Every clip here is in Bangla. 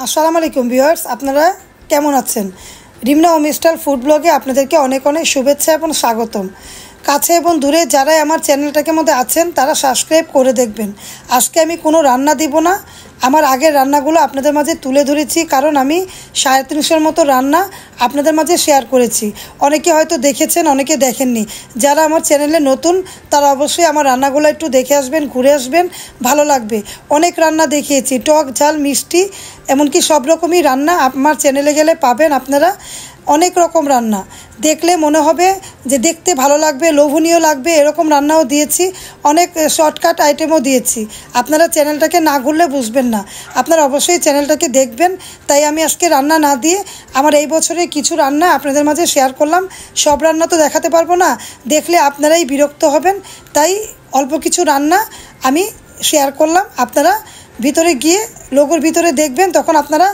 আসসালামু আলাইকুম ভিউয়ার্স, আপনারা কেমন আছেন? রিমনা হোমস্টাইল ফুড ব্লগে আপনাদেরকে অনেক অনেক শুভেচ্ছা এবং স্বাগতম। কাছে এবং দূরে যারা আমার চ্যানেলটাকে মধ্যে আছেন তারা সাবস্ক্রাইব করে দেখবেন। আজকে আমি কোনো রান্না দিব না, আমার আগের রান্নাগুলো আপনাদের মাঝে তুলে ধরেছি, কারণ আমি 350 মতো রান্না আপনাদের মাঝে শেয়ার করেছি। অনেকে হয়তো দেখেছেন, অনেকে দেখেননি। যারা আমার চ্যানেলে নতুন তারা অবশ্যই আমার রান্নাগুলো একটু দেখে আসবেন, ঘুরে আসবেন, ভালো লাগবে। অনেক রান্না দেখিয়েছি, টক ঝাল মিষ্টি, এমনকি সব রকমই রান্না আমার চ্যানেলে গেলে পাবেন আপনারা। অনেক রকম রান্না দেখলে মনে হবে যে দেখতে ভালো লাগবে, লোভনীয় লাগবে, এরকম রান্নাও দিয়েছি। অনেক শর্টকাট আইটেমও দিয়েছি। আপনারা চ্যানেলটাকে না ঘুরলে বুঝবেন না, আপনারা অবশ্যই চ্যানেলটাকে দেখবেন। তাই আমি আজকে রান্না না দিয়ে আমার এই বছরে কিছু রান্না আপনাদের মাঝে শেয়ার করলাম। সব রান্না তো দেখাতে পারবো না, দেখলে আপনারাই বিরক্ত হবেন। তাই অল্প কিছু রান্না আমি শেয়ার করলাম। আপনারা ভিতরে গিয়ে লোগোর ভিতরে দেখবেন, তখন আপনারা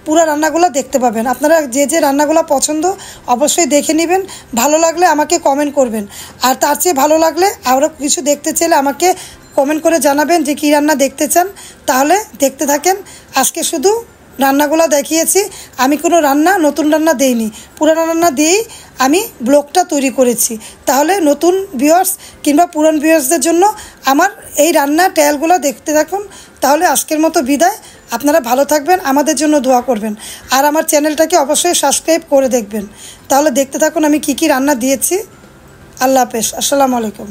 পুরো রান্নাগুলো দেখতে পাবেন। আপনারা যে যে রান্নাগুলো পছন্দ অবশ্যই দেখে নেবেন, ভালো লাগলে আমাকে কমেন্ট করবেন। আর তার চেয়ে ভালো লাগলে আরও কিছু দেখতে চাইলে আমাকে কমেন্ট করে জানাবেন যে কী রান্না দেখতে চান। তাহলে দেখতে থাকেন। আজকে শুধু রান্নাগুলো দেখিয়েছি, আমি কোনো রান্না নতুন রান্না দেইনি, পুরানো রান্না দিয়েই আমি ব্লগটা তৈরি করেছি। তাহলে নতুন ভিউয়ার্স কিংবা পুরান ভিউয়ার্সদের জন্য আমার এই রান্নার ট্রায়ালগুলো দেখতে থাকুন। তাহলে আজকের মতো বিদায়। আপনারা ভালো থাকবেন, আমাদের জন্য দোয়া করবেন, আর আমার চ্যানেলটাকে অবশ্যই সাবস্ক্রাইব করে দেখবেন। তাহলে দেখতে থাকুন আমি কী কী রান্না দিয়েছি। আল্লাহ হাফেজ, আসসালামু আলাইকুম।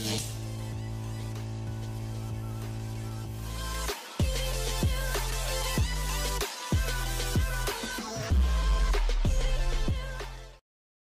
Yeah.